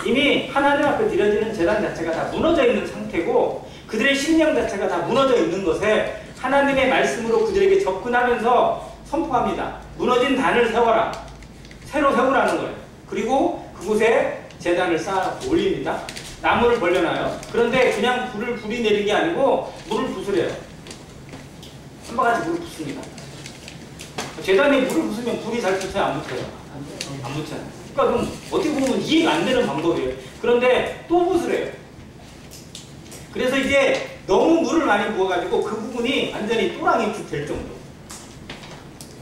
이미 하나님 앞에 드려지는 제단 자체가 다 무너져 있는 상태고 그들의 심령 자체가 다 무너져 있는 것에 하나님의 말씀으로 그들에게 접근하면서 선포합니다. 무너진 단을 세워라. 새로 세우라는 거예요. 그리고 그곳에 제단을 쌓아 올립니다. 나무를 벌려놔요. 그런데 그냥 불이 내린 게 아니고 물을 부수래요. 한 바가지 물을 붓습니다. 제단에 물을 부수면 불이 잘 붙어요? 안 붙어요? 안 붙잖아요. 그러니까 좀 어떻게 보면 이해가 안 되는 방법이에요. 그런데 또 부수래요. 그래서 이제 너무 물을 많이 부어가지고 그 부분이 완전히 또랑이 될 정도.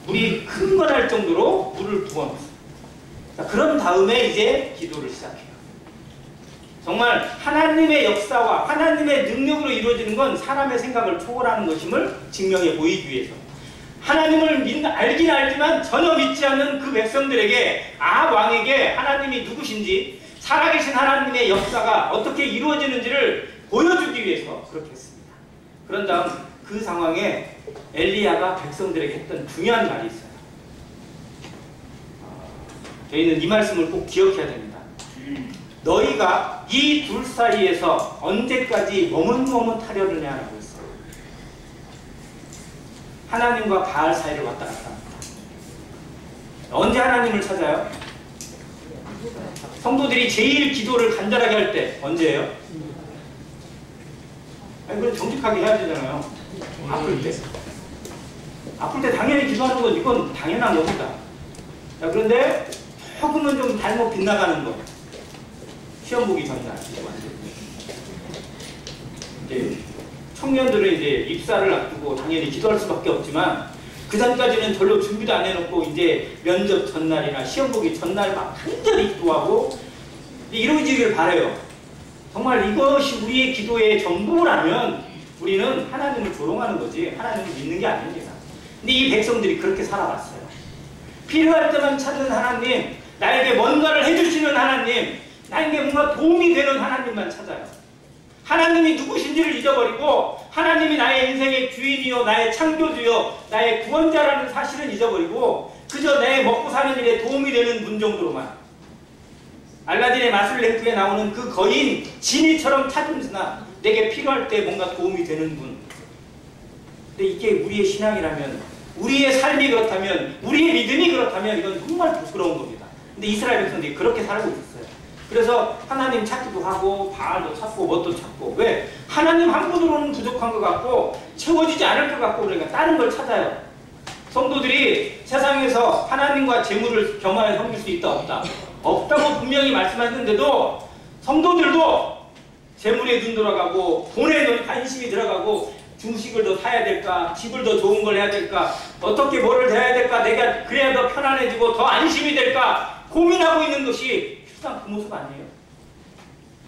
물이 흥건할 정도로 물을 부어놨어요. 그런 다음에 이제 기도를 시작해요. 정말 하나님의 역사와 하나님의 능력으로 이루어지는 건 사람의 생각을 초월하는 것임을 증명해 보이기 위해서. 하나님을 알긴 알지만 전혀 믿지 않는 그 백성들에게 아합 왕에게 하나님이 누구신지 살아계신 하나님의 역사가 어떻게 이루어지는지를 보여주기 위해서 그렇게 했습니다. 그런 다음 그 상황에 엘리야가 백성들에게 했던 중요한 말이 있어요. 저희는 이 말씀을 꼭 기억해야 됩니다. 너희가 이 둘 사이에서 언제까지 머뭇머뭇하려느냐라고 했어요. 하나님과 바알 사이를 왔다 갔다 합니다. 언제 하나님을 찾아요? 성도들이 제일 기도를 간절하게 할 때 언제예요? 아니 그럼 정직하게 해야 되잖아요. 아플 때. 아플 때 당연히 기도하는 건 이건 당연한 겁니다. 자, 그런데 조금은 좀 잘못 빗나가는 거. 시험 보기 전날. 이제 청년들은 이제 입사를 앞두고 당연히 기도할 수밖에 없지만 그 전까지는 별로 준비도 안 해놓고 이제 면접 전날이나 시험 보기 전날 막 간절히 기도하고 이루어지길 바라요. 정말 이것이 우리의 기도의 전부라면 우리는 하나님을 조롱하는 거지 하나님을 믿는 게 아닙니다. 근데 이 백성들이 그렇게 살아왔어요. 필요할 때만 찾는 하나님, 나에게 뭔가를 해주시는 하나님, 나에게 뭔가 도움이 되는 하나님만 찾아요. 하나님이 누구신지를 잊어버리고 하나님이 나의 인생의 주인이요 나의 창조주요 나의 구원자라는 사실은 잊어버리고 그저 내 먹고 사는 일에 도움이 되는 분 정도로만 알라딘의 마술랭크에 나오는 그 거인 지니처럼 찾으나 내게 필요할 때 뭔가 도움이 되는 분. 근데 이게 우리의 신앙이라면 우리의 삶이 그렇다면 우리의 믿음이 그렇다면 이건 정말 부끄러운 겁니다. 근데 이스라엘 백성들이 그렇게 살고 있었어요. 그래서 하나님 찾기도 하고 바알도 찾고 뭣도 찾고 왜? 하나님 한 분으로는 부족한 것 같고 채워지지 않을 것 같고 그러니까 다른 걸 찾아요. 성도들이 세상에서 하나님과 재물을 겸하여 섬길 수 있다 없다? 없다고 분명히 말씀하셨는데도 성도들도 재물에 눈 돌아가고 돈에 관심이 들어가고 주식을 더 사야 될까? 집을 더 좋은 걸 해야 될까? 어떻게 뭐를 해야 될까? 내가 그래야 더 편안해지고 더 안심이 될까? 고민하고 있는 것이 그 모습 아니에요?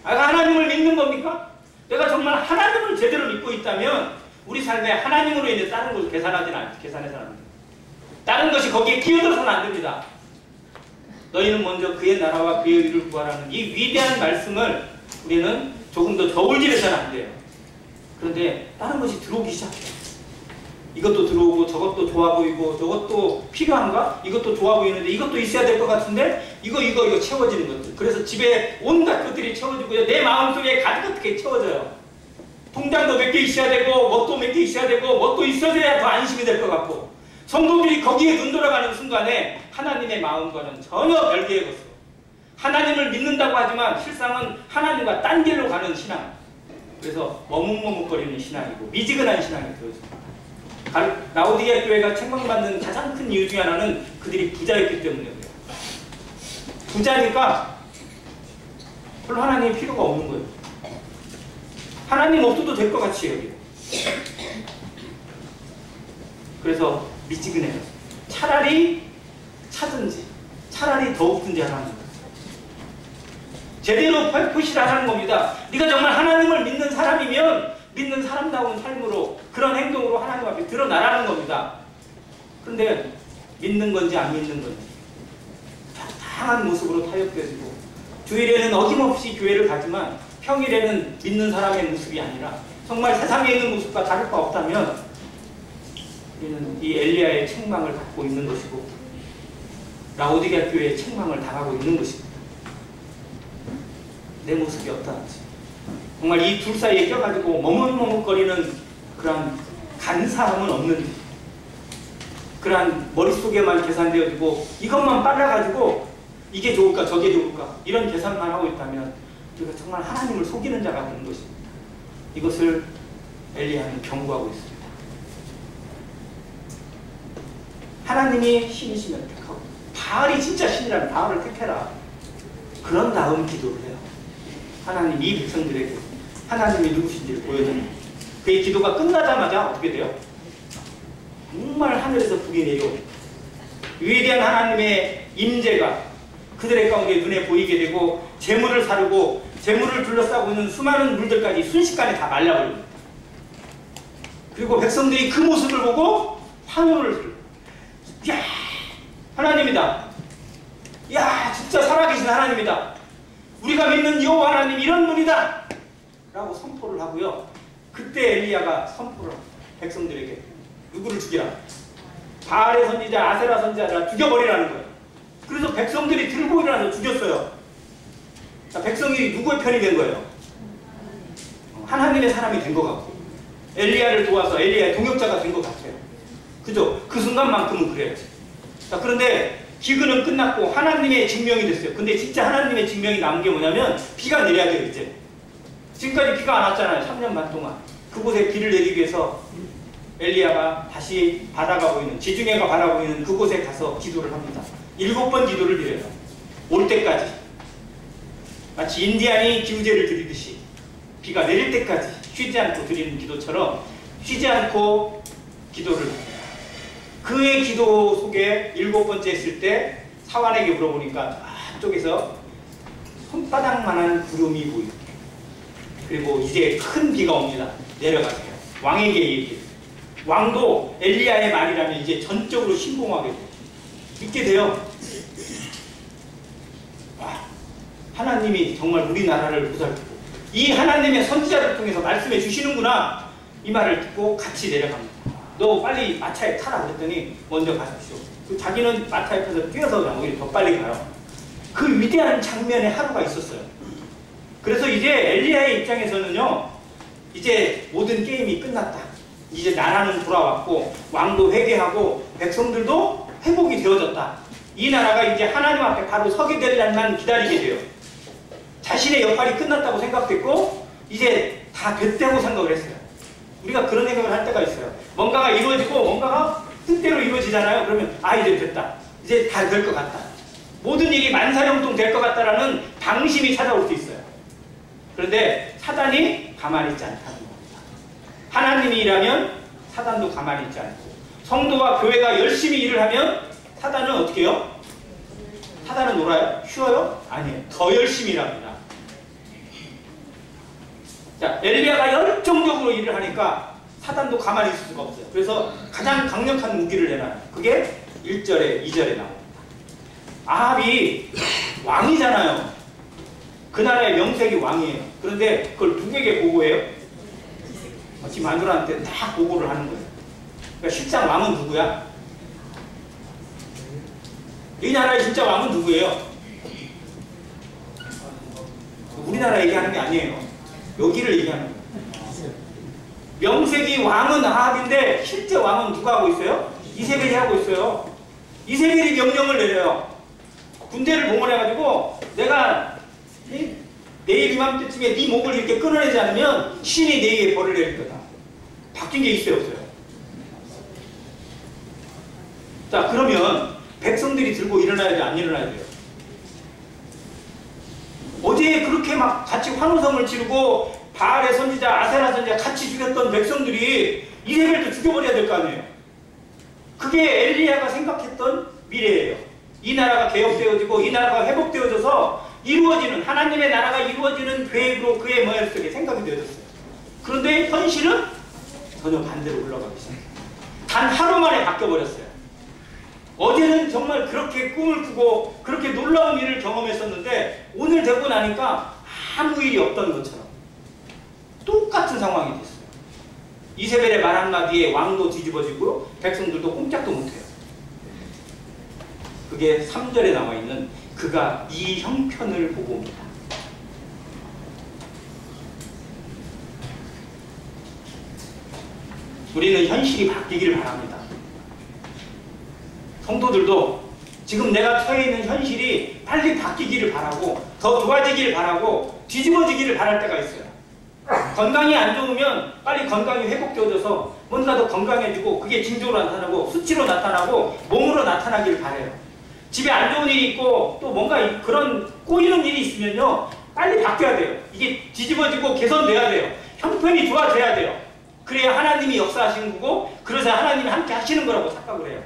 내가 하나님을 믿는 겁니까? 내가 정말 하나님을 제대로 믿고 있다면 우리 삶에 하나님으로 인해 다른 것을 계산해서는 안 됩니다. 다른 것이 거기에 끼어들어서는 안 됩니다. 너희는 먼저 그의 나라와 그의 의를 구하라는 이 위대한 말씀을 우리는 조금 더 저울질해서는 안 돼요. 그런데 다른 것이 들어오기 시작해요. 이것도 들어오고 저것도 좋아 보이고 저것도 필요한가? 이것도 좋아 보이는데 이것도 있어야 될 것 같은데 이거 채워지는 것들. 그래서 집에 온갖 것들이 채워지고요. 내 마음속에 가득하게 채워져요. 통장도 몇 개 있어야 되고 뭣도 몇 개 있어야 되고 뭣도 있어야 더 안심이 될 것 같고 성도들이 거기에 눈 돌아가는 순간에 하나님의 마음과는 전혀 별개의 것으로 하나님을 믿는다고 하지만 실상은 하나님과 딴 길로 가는 신앙. 그래서 머뭇머뭇거리는 신앙이고 미지근한 신앙이 되어집니다. 라오디게아 교회가 책망받는 가장 큰 이유 중에 하나는 그들이 부자였기 때문에 그래요. 부자니까 별로 하나님이 필요가 없는 거예요. 하나님 없어도 될 것 같이 여기요. 그래서 미지근해요. 차라리 차든지 차라리 더 없든지 하라는 거예요. 제대로 표시를 하는 겁니다. 네가 정말 하나님을 믿는 사람이면 믿는 사람다운 삶으로 그런 행동으로 하나님 앞에 드러나라는 겁니다. 그런데 믿는 건지 안 믿는 건지 다양한 모습으로 타협되고 주일에는 어김없이 교회를 가지만 평일에는 믿는 사람의 모습이 아니라 정말 세상에 있는 모습과 다를 바 없다면 우리는 이 엘리야의 책망을 받고 있는 것이고 라오디게아 교회의 책망을 당하고 있는 것입니다. 내 모습이 어떠한지. 정말 이 둘 사이에 껴가지고 머뭇머뭇거리는 그런 간사함은 없는데, 그런 머릿속에만 계산되어지고 이것만 빨라가지고 이게 좋을까 저게 좋을까 이런 계산만 하고 있다면 우리가 정말 하나님을 속이는 자가 되는 것입니다. 이것을 엘리야는 경고하고 있습니다. 하나님이 신이시면 택하고, 바알이 진짜 신이라면 바알을 택해라. 그런 다음 기도를 해요. 하나님 이 백성들에게 하나님이 누구신지를 보여줘요. 그의 기도가 끝나자마자 어떻게 돼요? 정말 하늘에서 불이 내려 위대한 하나님의 임재가 그들의 가운데 눈에 보이게 되고, 재물을 사르고 재물을 둘러싸고 있는 수많은 물들까지 순식간에 다 말라버립니다. 그리고 백성들이 그 모습을 보고 환호를, 야, 하나님이다. 야, 진짜 살아계신 하나님이다. 우리가 믿는 여호와 하나님 이런 분이다 라고 선포를 하고요. 그때 엘리야가 선포를 합니다. 백성들에게 누구를 죽이라? 바알의 선지자 아세라 선지자를 죽여버리라는 거예요. 그래서 백성들이 들고 일어나서 죽였어요. 자, 백성이 누구의 편이 된 거예요? 하나님의 사람이 된 것 같고, 엘리야를 도와서 엘리야의 동역자가 된 것 같아요. 그죠? 그 순간만큼은 그래야지. 자, 그런데 기근은 끝났고 하나님의 증명이 됐어요. 근데 진짜 하나님의 증명이 남은 게 뭐냐면 비가 내려야 돼요. 이제 지금까지 비가 안 왔잖아요. 3년 반 동안. 그곳에 비를 내리기 위해서 엘리야가 다시 바다가 보이는, 지중해가 바라 보이는 그곳에 가서 기도를 합니다. 7번 기도를 드려요. 올 때까지. 마치 인디안이 기우제를 드리듯이 비가 내릴 때까지 쉬지 않고 드리는 기도처럼 쉬지 않고 기도를 합니다. 그의 기도 속에 7번째 했을 때 사환에게 물어보니까 저쪽에서 손바닥만한 구름이 보이고, 그리고 이제 큰 비가 옵니다. 내려가세요. 왕에게 얘기해요. 왕도 엘리야의 말이라면 이제 전적으로 신봉하게 돼요. 믿게 돼요. 와, 하나님이 정말 우리나라를 보살피고 이 하나님의 선지자를 통해서 말씀해 주시는구나, 이 말을 듣고 같이 내려갑니다. 너 빨리 마차에 타라 그랬더니 먼저 가십시오. 자기는 마차에 타서 뛰어서 그냥 오히려 더 빨리 가요. 그 위대한 장면의 하루가 있었어요. 그래서 이제 엘리야의 입장에서는요, 이제 모든 게임이 끝났다. 이제 나라는 돌아왔고 왕도 회개하고 백성들도 회복이 되어졌다. 이 나라가 이제 하나님 앞에 바로 서게 될 날만 기다리게 돼요. 자신의 역할이 끝났다고 생각됐고 이제 다 됐다고 생각을 했어요. 우리가 그런 생각을 할 때가 있어요. 뭔가가 이루어지고 뭔가가 뜻대로 이루어지잖아요. 그러면 아, 이제 됐다. 이제 다 될 것 같다. 모든 일이 만사형통 될 것 같다라는 방심이 찾아올 수 있어요. 그런데 사단이 가만히 있지 않다는 겁니다. 하나님이 일하면 사단도 가만히 있지 않고, 성도와 교회가 열심히 일을 하면 사단은 어떻게 해요? 사단은 놀아요? 쉬어요? 아니에요. 더 열심히 일합니다. 자, 엘리야가 열정적으로 일을 하니까 사단도 가만히 있을 수가 없어요. 그래서 가장 강력한 무기를 내놔요. 그게 1절에 2절에 나옵니다. 아합이 왕이잖아요. 그 나라의 명색이 왕이에요. 그런데 그걸 누구에게 보고해요? 지금 안드로한테 다 보고를 하는 거예요. 그러니까 실상 왕은 누구야? 이 나라의 진짜 왕은 누구예요? 우리나라 얘기하는 게 아니에요. 여기를 얘기하는 거예요. 명색이 왕은 아합인데 실제 왕은 누가 하고 있어요? 이세벨이 하고 있어요. 이세벨이 명령을 내려요. 군대를 동원해가지고 내가 내일 이맘때쯤에 네 목을 이렇게 끊어내지 않으면 신이 네게 벌을 내릴 거다. 바뀐 게 있어요, 없어요? 자, 그러면 백성들이 들고 일어나야 돼요, 안 일어나야 돼요? 어제 그렇게 막 같이 환호성을 지르고 바알의 선지자, 아세라 선지자 같이 죽였던 백성들이 이세벨도 죽여버려야 될 거 아니에요? 그게 엘리야가 생각했던 미래예요. 이 나라가 개혁되어지고 이 나라가 회복되어져서 이루어지는, 하나님의 나라가 이루어지는 계획으로 그의 머릿속에 생각이 되어졌어요. 그런데 현실은 전혀 반대로 흘러가기 시작해요. 단 하루 만에 바뀌어버렸어요. 어제는 정말 그렇게 꿈을 꾸고 그렇게 놀라운 일을 경험했었는데 오늘 되고 나니까 아무 일이 없던 것처럼 똑같은 상황이 됐어요. 이세벨의 말 한마디에 왕도 뒤집어지고 백성들도 꼼짝도 못해요. 그게 3절에 나와 있는 그가 이 형편을 보고 옵니다. 우리는 현실이 바뀌기를 바랍니다. 성도들도 지금 내가 처해 있는 현실이 빨리 바뀌기를 바라고 더 좋아지기를 바라고 뒤집어지기를 바랄 때가 있어요. 건강이 안 좋으면 빨리 건강이 회복되어져서 뭔가 더 건강해지고 그게 징조로 나타나고 수치로 나타나고 몸으로 나타나기를 바라요. 집에 안 좋은 일이 있고 또 뭔가 그런 꼬이는 일이 있으면요 빨리 바뀌어야 돼요. 이게 뒤집어지고 개선돼야 돼요. 형편이 좋아져야 돼요. 그래야 하나님이 역사하시는 거고 그래서 하나님이 함께 하시는 거라고 착각을 해요.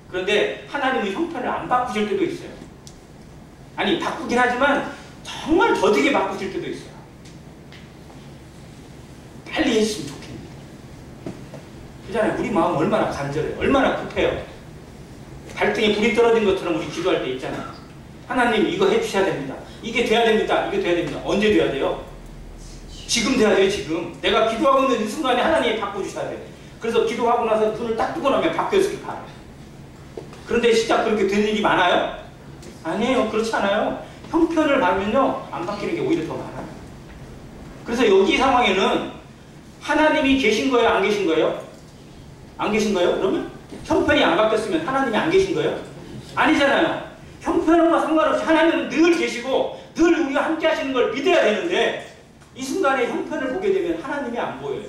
그런데 하나님은 형편을 안 바꾸실 때도 있어요. 아니 바꾸긴 하지만 정말 더디게 바꾸실 때도 있어요. 빨리 했으면 좋겠는데. 그잖아요. 우리 마음 얼마나 간절해요. 얼마나 급해요. 발등에 불이 떨어진 것처럼 우리 기도할 때 있잖아요. 하나님 이거 해주셔야 됩니다. 이게 돼야 됩니다. 이게 돼야 됩니다. 언제 돼야 돼요? 지금 돼야 돼요. 지금. 내가 기도하고 있는 이 순간에 하나님이 바꿔주셔야 돼요. 그래서 기도하고 나서 눈을 딱 뜨고 나면 바뀌었을 바라요. 그런데 진짜 그렇게 되는 일이 많아요? 아니에요. 그렇지 않아요. 형편을 봐면요 안 바뀌는 게 오히려 더 많아요. 그래서 여기 상황에는 하나님이 계신 거예요? 안 계신 거예요? 안 계신 거예요? 그러면? 형편이 안 바뀌었으면 하나님이 안 계신 거예요? 아니잖아요. 형편과 상관없이 하나님은 늘 계시고 늘 우리가 함께 하시는 걸 믿어야 되는데 이 순간에 형편을 보게 되면 하나님이 안 보여요.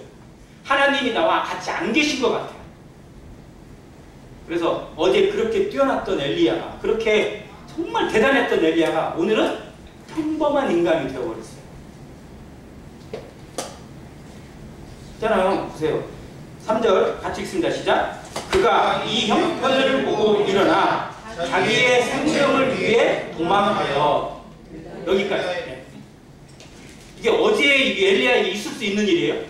하나님이 나와 같이 안 계신 것 같아요. 그래서 어제 그렇게 뛰어났던 엘리야가 그렇게 정말 대단했던 엘리야가 오늘은 평범한 인간이 되어버렸어요. 있잖아요. 보세요. 3절 같이 읽습니다. 시작. 그가 이 형편을 보고 일어나 자기의 생명을 위해 도망하여 여기까지. 네. 이게 어제 엘리야에게 있을 수 있는 일이에요?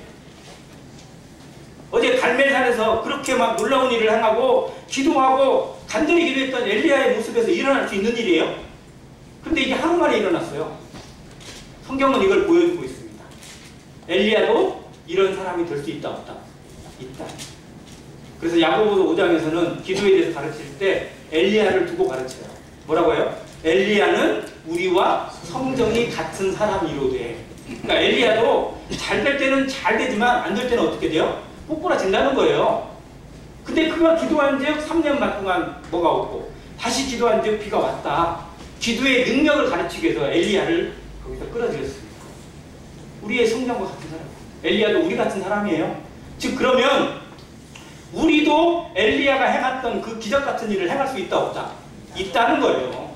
어제 갈멜산에서 그렇게 막 놀라운 일을 행하고 기도하고 간절히 기도했던 엘리야의 모습에서 일어날 수 있는 일이에요? 근데 이게 하루 만에 일어났어요. 성경은 이걸 보여주고 있습니다. 엘리야도 이런 사람이 될 수 있다 없다? 있다. 그래서 야고보서 5장에서는 기도에 대해서 가르칠 때 엘리야를 두고 가르쳐요. 뭐라고 해요? 엘리야는 우리와 성정이 같은 사람이로되. 그러니까 엘리야도 잘 될 때는 잘 되지만 안 될 때는 어떻게 돼요? 꼬꾸라진다는 거예요. 근데 그가 기도한 즉 3년 동안 뭐가 없고 다시 기도한 즉 비가 왔다. 기도의 능력을 가르치기 위해서 엘리야를 거기서 끌어들였습니다. 우리의 성령과 같은 사람. 엘리야도 우리 같은 사람이에요. 즉 그러면 우리도 엘리야가 행했던 그 기적 같은 일을 행할 수 있다 없다? 있다는 거예요.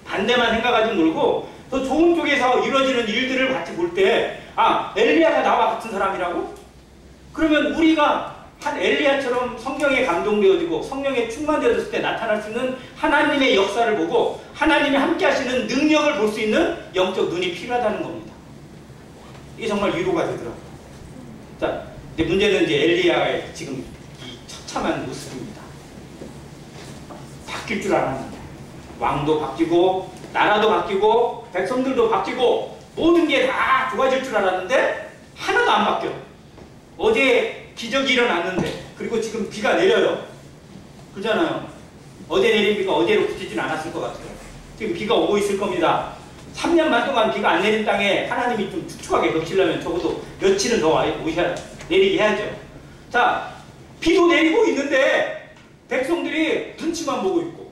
반대만 생각하지 말고 더 좋은 쪽에서 이루어지는 일들을 같이 볼 때 아, 엘리야가 나와 같은 사람이라고? 그러면 우리가 한 엘리야처럼 성경에 감동되어지고 성령에 충만되어졌을 때 나타날 수 있는 하나님의 역사를 보고 하나님이 함께 하시는 능력을 볼 수 있는 영적 눈이 필요하다는 겁니다. 이게 정말 위로가 되더라고요. 자, 근데 문제는 이제 엘리야의 지금 이 처참한 모습입니다. 바뀔 줄 알았는데 왕도 바뀌고 나라도 바뀌고 백성들도 바뀌고 모든 게 다 좋아질 줄 알았는데 하나도 안 바뀌어. 어제 기적이 일어났는데 그리고 지금 비가 내려요. 그러잖아요. 어제 내린 비가 어제로 그치진 않았을 것 같아요. 지금 비가 오고 있을 겁니다. 3년 반 동안 비가 안 내린 땅에 하나님이 좀 축축하게 덮치려면 적어도 며칠은 더 내리게 해야죠. 자, 비도 내리고 있는데 백성들이 눈치만 보고 있고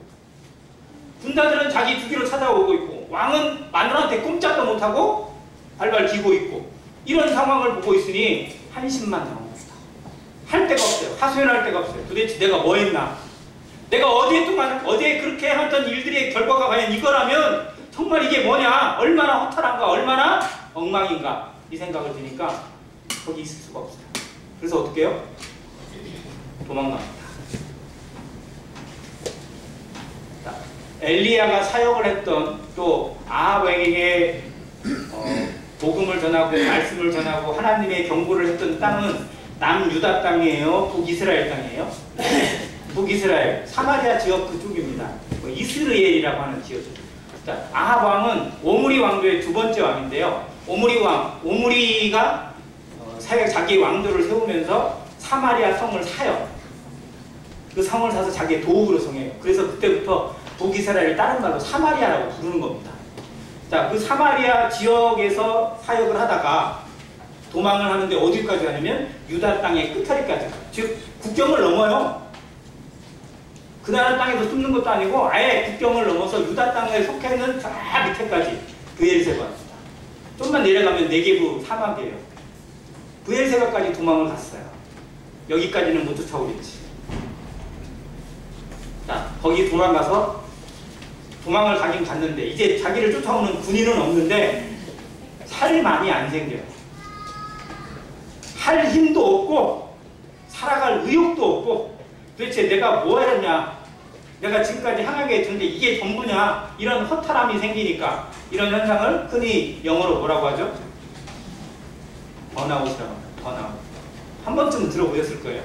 군사들은 자기 주기로 찾아오고 있고 왕은 마누라한테 꼼짝도 못하고 발발 기고 있고 이런 상황을 보고 있으니 한심만 나옵니다. 할 데가 없어요. 하소연할 데가 없어요. 도대체 내가 뭐 했나? 내가 어제 그렇게 했던 일들의 결과가 과연 이거라면 정말 이게 뭐냐? 얼마나 허탈한가? 얼마나 엉망인가? 이 생각을 드니까 거기 있을 수가 없어요. 그래서 어떻게 해요? 도망갑니다. 자, 엘리야가 사역을 했던 또 아합 왕에게 복음을 전하고 말씀을 전하고 하나님의 경고를 했던 땅은 남유다 땅이에요? 북이스라엘 땅이에요? 북이스라엘, 사마리아 지역 그쪽입니다. 이스라엘이라고 하는 지역입니다. 자, 아합 왕은 오므리 왕조의 두 번째 왕인데요. 오므리가 자기 왕조를 세우면서 사마리아 성을 사요. 그 성을 사서 자기의 도읍으로 성해요. 그래서 그때부터 북이스라엘을 다른 말로 사마리아라고 부르는 겁니다. 자, 그 사마리아 지역에서 사역을 하다가 도망을 하는데 어디까지 가냐면 유다 땅의 끝자리까지 가요. 즉 국경을 넘어요. 그 나라 땅에서 숨는 것도 아니고 아예 국경을 넘어서 유다 땅에 속해 있는 저 밑에까지 브엘세바입니다. 좀만 내려가면 네게브 사막이에요. 브엘세바까지 도망을 갔어요. 여기까지는 못 쫓아오겠지. 자, 거기 도망가서 도망을 가긴 갔는데 이제 자기를 쫓아오는 군인은 없는데 살 많이 안 생겨요. 할 힘도 없고 살아갈 의욕도 없고 도대체 내가 뭐 했냐, 내가 지금까지 향하게 했는데 이게 전부냐, 이런 허탈함이 생기니까 이런 현상을 흔히 영어로 뭐라고 하죠? 번아웃이라고 합니다. 번아웃. 한 번쯤 들어보셨을 거예요.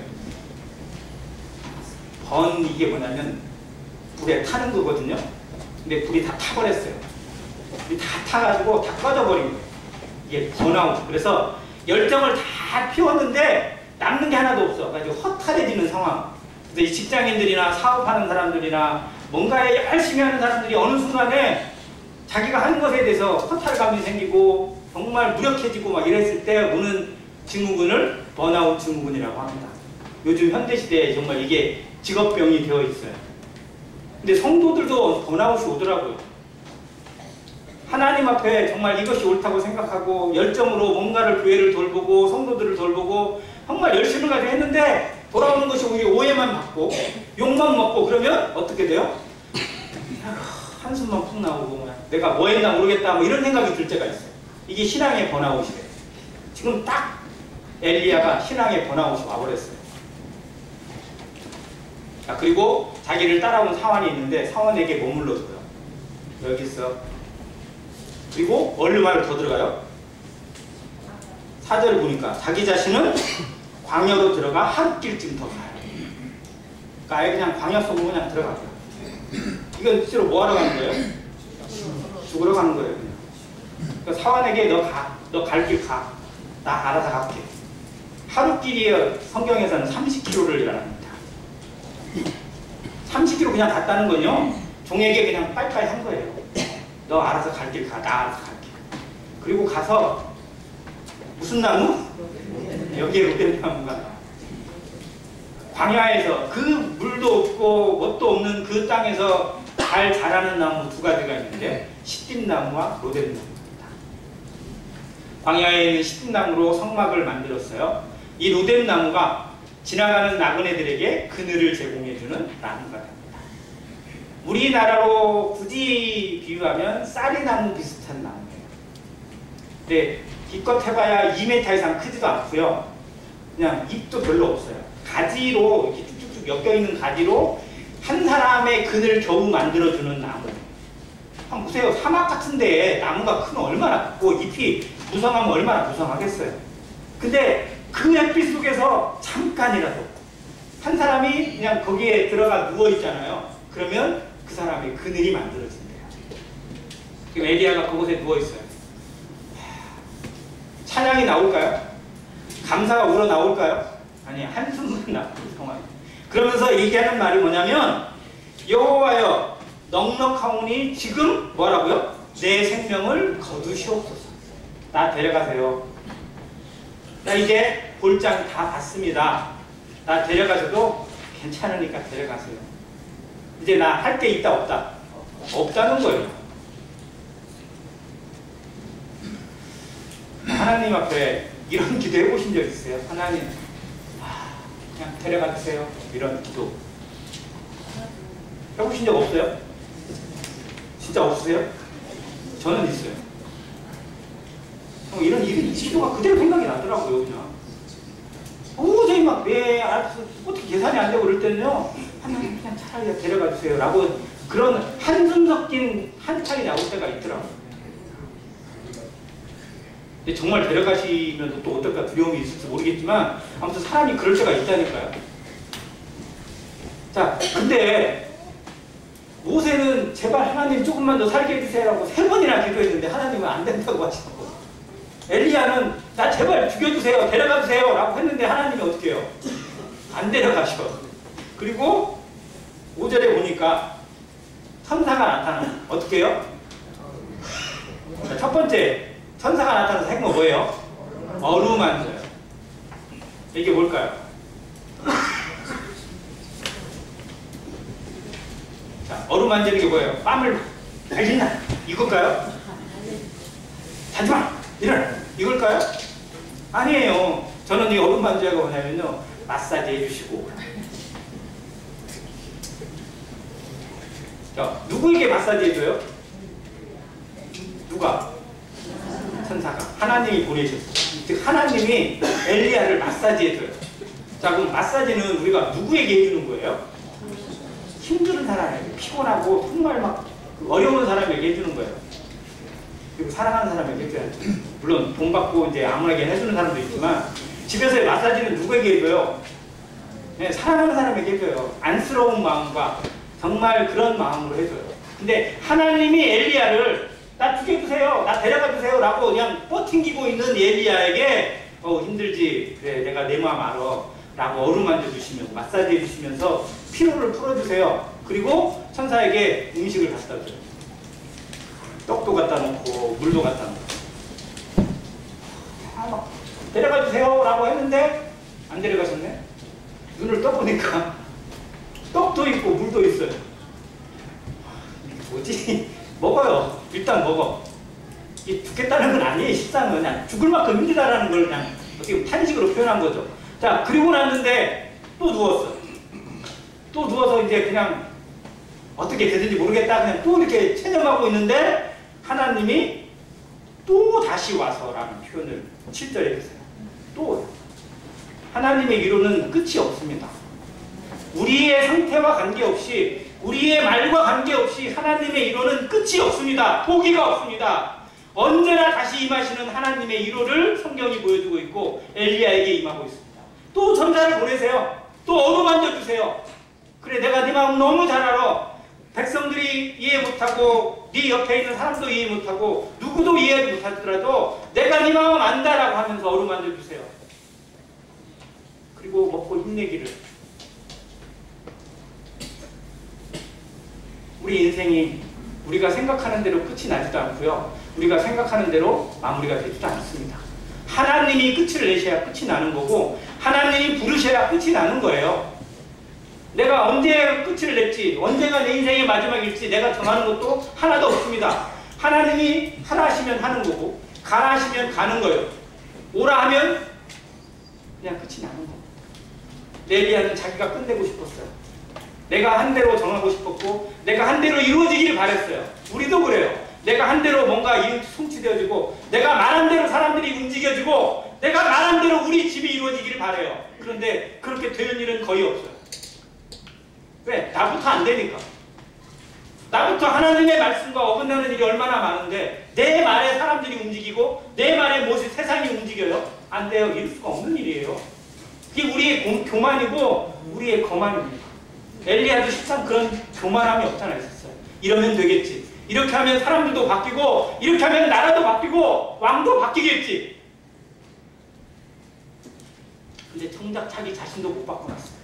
이게 뭐냐면 불에 타는 거거든요. 근데 불이 다 타버렸어요. 불이 다 타가지고 다 꺼져버린 거예요. 이게 번아웃. 그래서 열정을 다 피웠는데 남는 게 하나도 없어. 가지고 허탈해지는 상황. 그래서 이 직장인들이나 사업하는 사람들이나 뭔가에 열심히 하는 사람들이 어느 순간에 자기가 하는 것에 대해서 허탈감이 생기고 정말 무력해지고 막 이랬을 때 오는 증후군을 번아웃 증후군이라고 합니다. 요즘 현대시대에 정말 이게 직업병이 되어 있어요. 근데 성도들도 번아웃이 오더라고요. 하나님 앞에 정말 이것이 옳다고 생각하고 열정으로 뭔가를 교회를 돌보고 성도들을 돌보고 정말 열심을 가지고 했는데 돌아오는 것이 우리 오해만 받고 욕만 먹고 그러면 어떻게 돼요? 한숨만 푹 나오고 내가 뭐 했나 모르겠다 뭐 이런 생각이 들 때가 있어요. 이게 신앙의 번아웃이래요. 지금 딱 엘리야가 신앙의 번아웃이 와버렸어요. 자, 그리고 자기를 따라온 사환이 있는데 사환에게 머물러줘요. 여기 있어. 그리고 얼마를 더 들어가요? 4절을 보니까 자기 자신은 광야로 들어가 하룻길쯤 더 가요. 그러니까 아예 그냥 광야 속으로 그냥 들어가요. 이건 실제로 뭐 하러 가는 거예요? 죽으러 가는 거예요. 그냥. 그러니까 사환에게 너 가. 너 갈 길 가. 나 알아서 갈게. 하룻길이에요. 성경에서는 30km를 일어납니다. 30km 그냥 갔다는 건요. 종에게 그냥 빠이빠이 한 거예요. 너 알아서 갈 길 가. 나 알아서 갈게. 그리고 가서 무슨 나무? 여기에 로뎀나무가 광야에서 그 물도 없고 뭣도 없는 그 땅에서 잘 자라는 나무 두 가지가 있는데 시딤나무와 로뎀나무입니다. 광야에 있는 시딤나무로 성막을 만들었어요. 이 로뎀나무가 지나가는 나그네들에게 그늘을 제공해주는 나무가 됩니다. 우리나라로 굳이 비유하면 쌀이나무 비슷한 나무예요. 근데 기껏 해봐야 2m 이상 크지도 않고요. 그냥 잎도 별로 없어요. 가지로 이렇게 쭉쭉쭉 엮여있는 가지로 한 사람의 근을 겨우 만들어주는 나무. 한번 보세요. 사막 같은데 나무가 크면 얼마나 크고 잎이 무성하면 얼마나 무성하겠어요. 근데 그 햇빛 속에서 잠깐이라도 한 사람이 그냥 거기에 들어가 누워있잖아요. 그러면 그 사람의 그늘이 만들어진대요. 지금 엘리야가 그곳에 누워있어요. 찬양이 나올까요? 감사가 우러나올까요? 아니, 한숨만 나올 동안. 그러면서 얘기하는 말이 뭐냐면 여호와여 넉넉하오니 지금 뭐라고요? 내 생명을 거두시옵소서. 나 데려가세요. 나 이제 볼장 다 봤습니다. 나 데려가셔도 괜찮으니까 데려가세요. 이제 나 할 게 있다 없다? 없다는 거예요. 하나님 앞에 이런 기도 해보신 적 있어요? 하나님, 그냥 데려가 주세요. 이런 기도 해보신 적 없어요? 진짜 없으세요? 저는 있어요. 이런 이 기도가 그대로 생각이 나더라고요. 그냥 도저히 막 내 알아서 어떻게 계산이 안 되고 그럴 때는요, 하나님 그냥 차라리 데려가 주세요 라고 그런 한숨 섞인 한창이 나올 때가 있더라고요. 근데 정말 데려가시면 또 어떨까 두려움이 있을지 모르겠지만 아무튼 사람이 그럴 때가 있다니까요. 자, 근데 모세는 제발 하나님 조금만 더 살게 해주세요라고 3번이나 기도했는데 하나님은 안 된다고 하시고, 엘리야는 나 제발 죽여주세요, 데려가주세요 라고 했는데 하나님이 어떻게 해요? 안 데려가셔. 그리고 5절에 보니까 천사가 나타나요. 어떻게 해요? 자, 첫 번째 천사가 나타나서 한 거 뭐예요? 어루만져요. 이게 뭘까요? 자, 어루만지는 게 뭐예요? 뺨을 날린다. 이걸까요? 자지마! 일어나! 이걸까요? 아니에요. 저는 이 어루만지가 뭐냐면요, 마사지 해주시고. 자, 누구에게 마사지 해줘요? 누가? 천사가. 하나님이 보내셨어요. 즉 하나님이 엘리야를 마사지 해줘요. 자, 그럼 마사지는 우리가 누구에게 해주는 거예요? 힘든 사람에게, 피곤하고 정말 막 어려운 사람에게 해주는 거예요. 그리고 사랑하는 사람에게 해줘야죠. 물론 돈 받고 이제 아무에게 해주는 사람도 있지만, 집에서의 마사지는 누구에게 해줘요? 네, 사랑하는 사람에게 해줘요. 안쓰러운 마음과 정말 그런 마음으로 해줘요. 근데 하나님이 엘리야를 나 죽여주세요, 나 데려가주세요 라고 그냥 뻗팅기고 있는 엘리야에게 힘들지, 그래 내가 내 마음 알아 라고 어루만져 주시면서 마사지 해주시면서 피로를 풀어주세요. 그리고 천사에게 음식을 갖다 줘요. 떡도 갖다 놓고 물도 갖다 놓고. 데려가주세요 라고 했는데 안 데려가셨네. 눈을 떠보니까 떡도 있고 물도 있어요. 뭐지? 먹어요. 일단 먹어. 이게 죽겠다는 건 아니에요. 식상은 그냥 죽을 만큼 힘들다라는 걸 그냥 어떻게 탄식으로 표현한 거죠. 자, 그리고 났는데 또 누웠어. 또 누워서 이제 그냥 어떻게 되든지 모르겠다 그냥 또 이렇게 체념하고 있는데 하나님이 또 다시 와서라는 표현을 7절에 했어요. 또 하나님의 위로는 끝이 없습니다. 우리의 상태와 관계없이, 우리의 말과 관계없이 하나님의 위로는 끝이 없습니다. 포기가 없습니다. 언제나 다시 임하시는 하나님의 위로를 성경이 보여주고 있고 엘리야에게 임하고 있습니다. 또 천사를 보내세요. 또 어루만져 주세요. 그래 내가 네 마음 너무 잘 알아. 백성들이 이해 못하고 네 옆에 있는 사람도 이해 못하고 누구도 이해 못하더라도 내가 네 마음 안다라고 하면서 어루만져 주세요. 그리고 먹고 힘내기를. 우리 인생이 우리가 생각하는 대로 끝이 나지도 않고요. 우리가 생각하는 대로 마무리가 되지도 않습니다. 하나님이 끝을 내셔야 끝이 나는 거고 하나님이 부르셔야 끝이 나는 거예요. 내가 언제 끝을 낼지, 언제가 내 인생의 마지막일지 내가 정하는 것도 하나도 없습니다. 하나님이 하라 하시면 하는 거고 가라 하시면 가는 거예요. 오라 하면 그냥 끝이 나는 거예요. 엘리야는 자기가 끝내고 싶었어요. 내가 한 대로 정하고 싶었고 내가 한 대로 이루어지기를 바랬어요. 우리도 그래요. 내가 한 대로 뭔가 성취되어지고 내가 말한 대로 사람들이 움직여지고 내가 말한 대로 우리 집이 이루어지기를 바래요. 그런데 그렇게 되는 일은 거의 없어요. 왜? 나부터 안 되니까. 나부터 하나님의 말씀과 어긋나는 일이 얼마나 많은데 내 말에 사람들이 움직이고 내 말에 무엇이 세상이 움직여요? 안 돼요. 이룰 수가 없는 일이에요. 그게 우리의 교만이고 우리의 거만입니다. 엘리야도 실상 그런 교만함이 없잖아 있었어요. 이러면 되겠지. 이렇게 하면 사람들도 바뀌고 이렇게 하면 나라도 바뀌고 왕도 바뀌겠지. 근데 정작 자기 자신도 못 바꿔놨어요.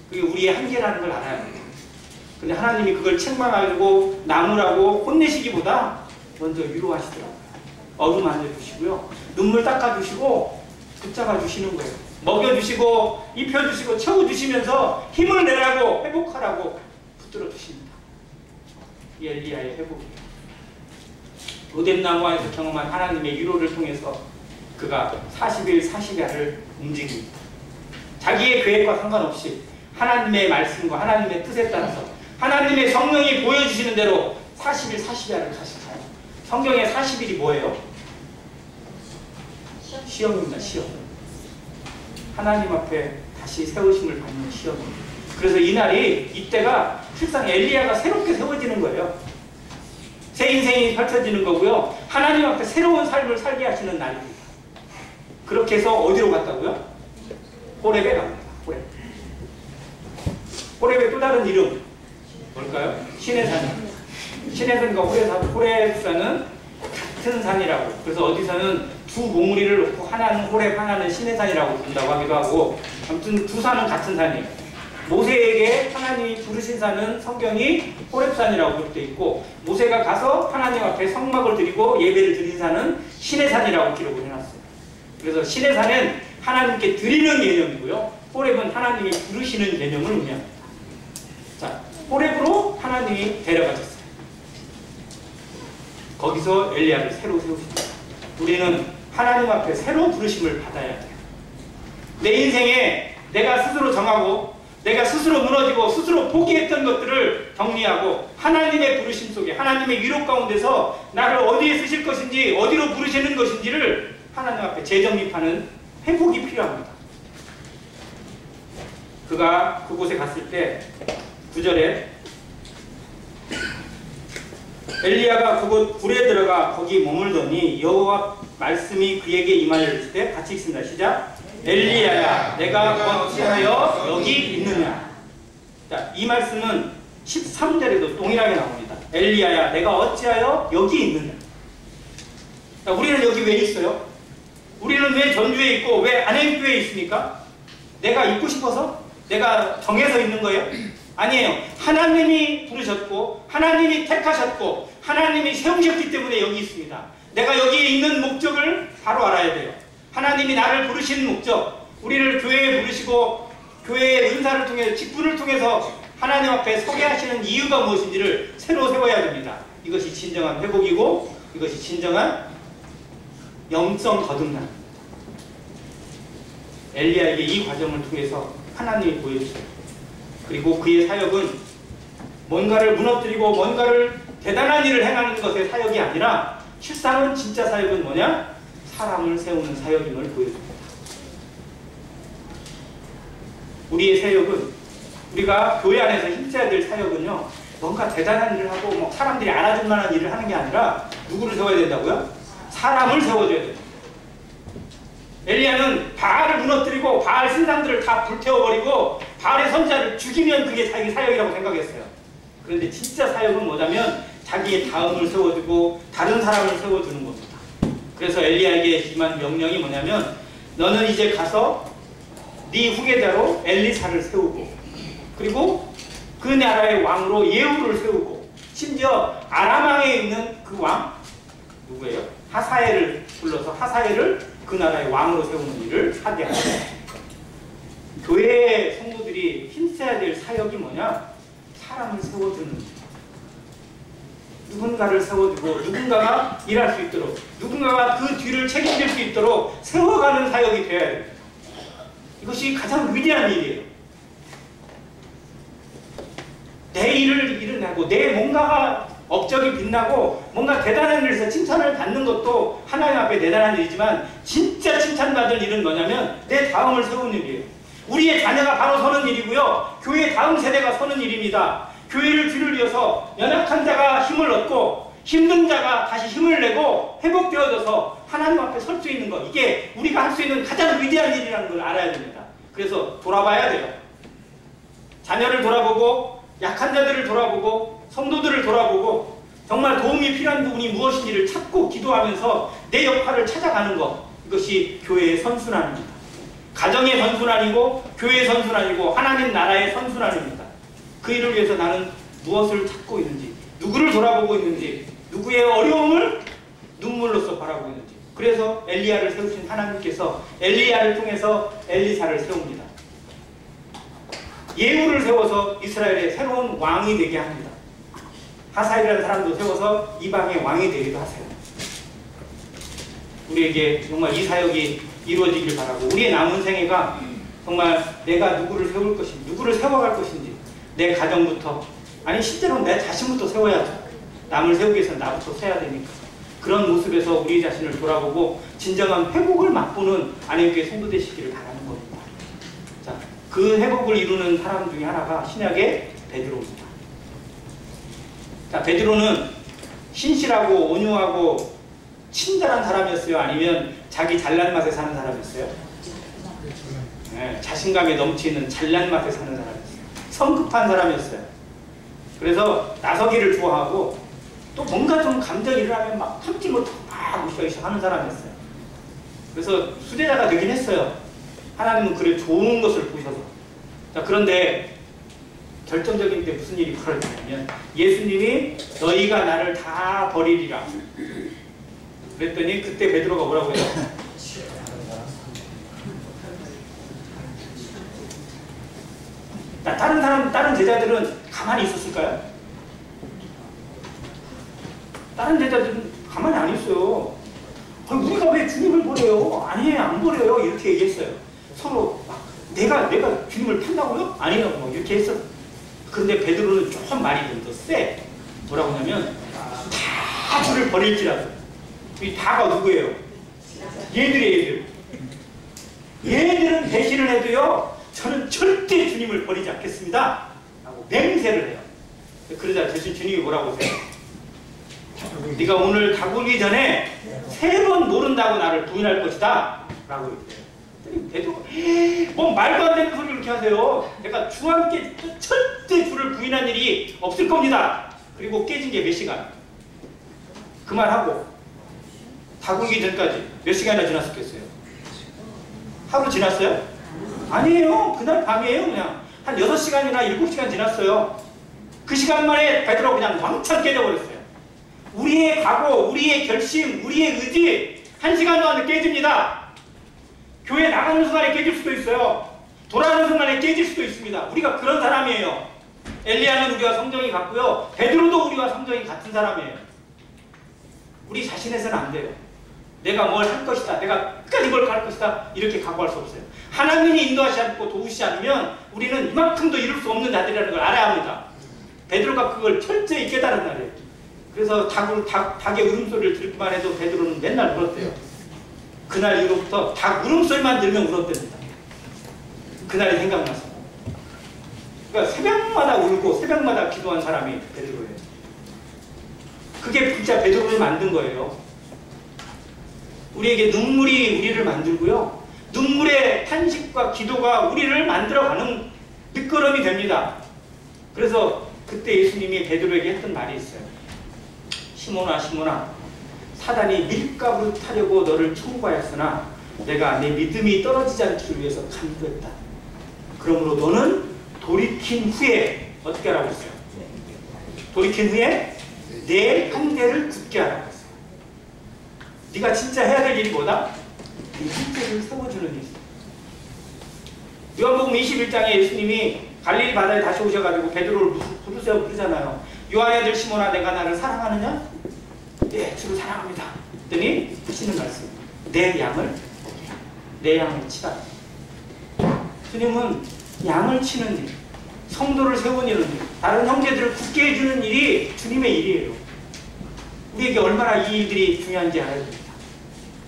그게 우리의 한계라는 걸 알아야 돼요. 근데 하나님이 그걸 책망하고 나무라고 혼내시기보다 먼저 위로하시더라고요. 어루만져 주시고요. 눈물 닦아주시고 붙잡아 주시는 거예요. 먹여주시고 입혀주시고 채워주시면서 힘을 내라고 회복하라고 붙들어 주십니다. 이 엘리야의 회복이에요. 로뎀나무에서 경험한 하나님의 위로를 통해서 그가 40일 40야를 움직입니다. 자기의 계획과 상관없이 하나님의 말씀과 하나님의 뜻에 따라서 하나님의 성령이 보여주시는 대로 40일 40야를 다시 가요. 성경의 40일이 뭐예요? 시험입니다. 시험. 하나님 앞에 다시 세우심을 받는 시험입니다. 그래서 이날이, 이때가 실상 엘리야가 새롭게 세워지는 거예요. 새 인생이 펼쳐지는 거고요. 하나님 앞에 새로운 삶을 살게 하시는 날입니다. 그렇게 해서 어디로 갔다고요? 호렙에 갑니다. 호렙. 호렙의 또 다른 이름 뭘까요? 신의 산. 신의 산과 호렙산은 같은 산이라고. 그래서 어디서는 두 몽우리를 놓고 하나는 호렙, 하나는 신의 산이라고 부른다고 하기도 하고, 아무튼 두 산은 같은 산이에요. 모세에게 하나님이 부르신 산은 성경이 호렙산이라고 기록되어 있고, 모세가 가서 하나님 앞에 성막을 드리고 예배를 드린 산은 신의 산이라고 기록을 해놨어요. 그래서 시내산은 하나님께 드리는 개념이고요. 호렙은 하나님이 부르시는 개념을 의미합니다. 자, 호렙으로 하나님이 데려가셨어요. 거기서 엘리야를 새로 세우십니다. 우리는 하나님 앞에 새로 부르심을 받아야 돼요. 내 인생에 내가 스스로 정하고 내가 스스로 무너지고 스스로 포기했던 것들을 정리하고 하나님의 부르심 속에 하나님의 위로 가운데서 나를 어디에 쓰실 것인지 어디로 부르시는 것인지를 하나님 앞에 재정립하는 회복이 필요합니다. 그가 그곳에 갔을 때 9절에 엘리야가 그곳 굴에 들어가 거기 머물더니 여호와 말씀이 그에게 임하였을 때 같이 읽습니다. 시작. 엘리야야 내가 어찌하여 여기 있느냐. 자, 이 말씀은 13절에도 동일하게 나옵니다. 엘리야야 내가 어찌하여 여기 있느냐. 자, 우리는 여기 왜 있어요? 우리는 왜 전주에 있고 왜 안행교회에 있습니까? 내가 있고 싶어서? 내가 정해서 있는 거예요? 아니에요. 하나님이 부르셨고 하나님이 택하셨고 하나님이 세우셨기 때문에 여기 있습니다. 내가 여기에 있는 목적을 바로 알아야 돼요. 하나님이 나를 부르신 목적, 우리를 교회에 부르시고 교회의 은사를 통해서 직분을 통해서 하나님 앞에 서게 하시는 이유가 무엇인지를 새로 세워야 됩니다. 이것이 진정한 회복이고 이것이 진정한 영성 거듭남. 엘리야에게 이 과정을 통해서 하나님이 보여주세요. 그리고 그의 사역은 뭔가를 무너뜨리고 뭔가를 대단한 일을 행하는 것의 사역이 아니라 실상은 진짜 사역은 뭐냐? 사람을 세우는 사역임을 보여줍니다. 우리의 사역은 우리가 교회 안에서 힘써야 될 사역은요. 뭔가 대단한 일을 하고 뭐 사람들이 알아줄 만한 일을 하는 게 아니라 누구를 세워야 된다고요? 사람을 세워줘야 됩니다. 엘리야는 바알을 무너뜨리고 바알 신상들을 다 불태워버리고 바알의 선자를 죽이면 그게 자기 사역이라고 생각했어요. 그런데 진짜 사역은 뭐냐면 자기의 다음을 세워주고 다른 사람을 세워주는 겁니다. 그래서 엘리야에게 임한 명령이 뭐냐면 너는 이제 가서 네 후계자로 엘리사를 세우고 그리고 그 나라의 왕으로 예후를 세우고 심지어 아람 왕에 있는 그 왕 누구예요? 하사엘을 불러서 하사엘을 그 나라의 왕으로 세우는 일을 하게 합니다. 교회의 성도들이 힘써야 될 사역이 뭐냐? 사람을 세워주는 누군가를 세워주고 누군가가 일할 수 있도록 누군가가 그 뒤를 책임질 수 있도록 세워가는 사역이 되어야 됩니다. 이것이 가장 위대한 일이에요. 내 일을 일어나고 내 뭔가가 업적이 빛나고 뭔가 대단한 일에서 칭찬을 받는 것도 하나님 앞에 대단한 일이지만 진짜 칭찬받을 일은 뭐냐면 내 다음을 세우는 일이에요. 우리의 자녀가 바로 서는 일이고요. 교회의 다음 세대가 서는 일입니다. 교회를 뒤를 이어서 연약한 자가 힘을 얻고 힘든 자가 다시 힘을 내고 회복되어져서 하나님 앞에 설 수 있는 것, 이게 우리가 할 수 있는 가장 위대한 일이라는 걸 알아야 됩니다. 그래서 돌아봐야 돼요. 자녀를 돌아보고 약한 자들을 돌아보고 성도들을 돌아보고 정말 도움이 필요한 부분이 무엇인지를 찾고 기도하면서 내 역할을 찾아가는 것, 이것이 교회의 선순환입니다. 가정의 선순환이고 교회의 선순환이고 하나님 나라의 선순환입니다. 그 일을 위해서 나는 무엇을 찾고 있는지, 누구를 돌아보고 있는지, 누구의 어려움을 눈물로써 바라보고 있는지. 그래서 엘리야를 세우신 하나님께서 엘리야를 통해서 엘리사를 세웁니다. 예후를 세워서 이스라엘의 새로운 왕이 되게 합니다. 하사엘이라는 사람도 세워서 이방의 왕이 되기도 하세요. 우리에게 정말 이 사역이 이루어지길 바라고 우리의 남은 생애가 정말 내가 누구를 세울 것인지, 누구를 세워갈 것인지, 내 가정부터, 아니 실제로 내 자신부터 세워야죠. 남을 세우기 위해서는 나부터 세야 되니까. 그런 모습에서 우리 자신을 돌아보고 진정한 회복을 맛보는 안행교회 성도 되시기를 바라는 겁니다. 자, 그 회복을 이루는 사람 중에 하나가 신약의 베드로입니다. 자, 베드로는 신실하고 온유하고 친절한 사람이었어요? 아니면 자기 잘난 맛에 사는 사람이었어요? 네, 자신감에 넘치는 잘난 맛에 사는 사람이었어요. 성급한 사람이었어요. 그래서 나서기를 좋아하고 또 뭔가 좀 감정이 일어나면 막 참지 못하고 막 으쌰으쌰 하는 사람이었어요. 그래서 수제자가 되긴 했어요. 하나님은 그래 좋은 것을 보셔서. 자, 그런데 결정적인 때 무슨 일이 벌어지냐면 예수님이 너희가 나를 다 버리리라 그랬더니 그때 베드로가 뭐라고 해요? 다른 제자들은 가만히 있었을까요? 다른 제자들은 가만히 안 있어요. 우리가 왜 주님을 버려요? 아니에요, 안 버려요. 이렇게 얘기했어요. 서로 막 내가 주님을 판다고요? 아니에요, 뭐 이렇게 했어. 그런데 베드로는 조금 말이 좀 더 세. 뭐라고 하냐면 다 주를 버릴지라도. 이 다가 누구예요? 얘들이에요, 얘들은 배신을 해도요, 저는 절대 주님을 버리지 않겠습니다 라고 맹세를 해요. 그러자 대신 주님이 뭐라고 하세요? 네가 오늘 다구기 전에 3번 모른다고 나를 부인할 것이다 라고 얘기해요. 베드로가 뭐 말도 안 되는 소리를 이렇게 하세요. 내가 주와 함께 절대 주를 부인한 일이 없을 겁니다. 그리고 깨진 게 몇 시간? 그 말하고 다구기 전까지 몇 시간이나 지났었겠어요? 하루 지났어요? 아니에요. 그날 밤이에요. 그냥 한 6시간이나 7시간 지났어요. 그 시간 만에 베드로가 그냥 왕창 깨져버렸어요. 우리의 각오, 우리의 결심, 우리의 의지 1시간 동안에 깨집니다. 교회 나가는 순간에 깨질 수도 있어요. 돌아가는 순간에 깨질 수도 있습니다. 우리가 그런 사람이에요. 엘리야는 우리와 성정이 같고요. 베드로도 우리와 성정이 같은 사람이에요. 우리 자신에서는 안 돼요. 내가 뭘 할 것이다, 내가 끝까지 뭘 할 것이다, 이렇게 각오할 수 없어요. 하나님이 인도하지 않고 도우시지 않으면 우리는 이만큼도 이룰 수 없는 자들이라는 걸 알아야 합니다. 베드로가 그걸 철저히 깨달은 날이에요. 그래서 닭의 울음소리를 듣기만 해도 베드로는 맨날 울었대요. 그날 이후부터 닭 울음소리만 들으면 울었답니다. 그날이 생각나서. 그러니까 새벽마다 울고 새벽마다 기도한 사람이 베드로예요. 그게 진짜 베드로를 만든 거예요. 우리에게 눈물이 우리를 만들고요. 눈물의 탄식과 기도가 우리를 만들어가는 밑거름이 됩니다. 그래서 그때 예수님이 베드로에게 했던 말이 있어요. 시몬아, 시몬아, 사단이 밀가루 타려고 너를 청구하였으나 내가 내 믿음이 떨어지지 않기를 위해서 간구했다. 그러므로 너는 돌이킨 후에 어떻게 하라고 했어요? 돌이킨 후에 내 형제를 굳게 하라고 했어요. 네가 진짜 해야 될 일이 뭐다? 네 형제를 세워주는 일이다. 요한복음 21장에 예수님이 갈릴리 바다에 다시 오셔가지고 베드로를 부르세요 부르잖아요. 요한의 아들 시몬아, 내가 나를 사랑하느냐? 네, 주를 사랑합니다. 그랬더니 하시는 말씀, 내 양을 치라. 주님은 양을 치는 일, 성도를 세우는 일, 다른 형제들을 굳게 해주는 일이 주님의 일이에요. 우리에게 얼마나 이 일들이 중요한지 알아야 됩니다.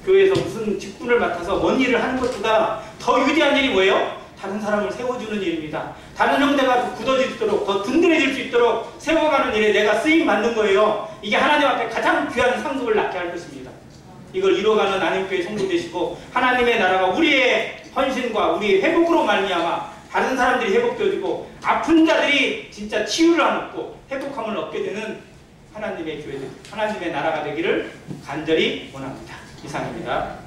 교회에서 무슨 직분을 맡아서 뭔 일을 하는 것보다 더 위대한 일이 뭐예요? 다른 사람을 세워주는 일입니다. 다른 형제가 굳어질 수 있도록, 더 든든해질 수 있도록 세워가는 일에 내가 쓰임 받는 거예요. 이게 하나님 앞에 가장 귀한 상급을 낳게 할 것입니다. 이걸 이뤄가는 안림교회 성도 되시고 하나님의 나라가 우리의 헌신과 우리의 회복으로 말미암아 다른 사람들이 회복되어지고 아픈 자들이 진짜 치유를 얻고 회복함을 얻게 되는 하나님의 교회들, 하나님의 나라가 되기를 간절히 원합니다. 이상입니다.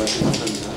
말씀 감사합니다.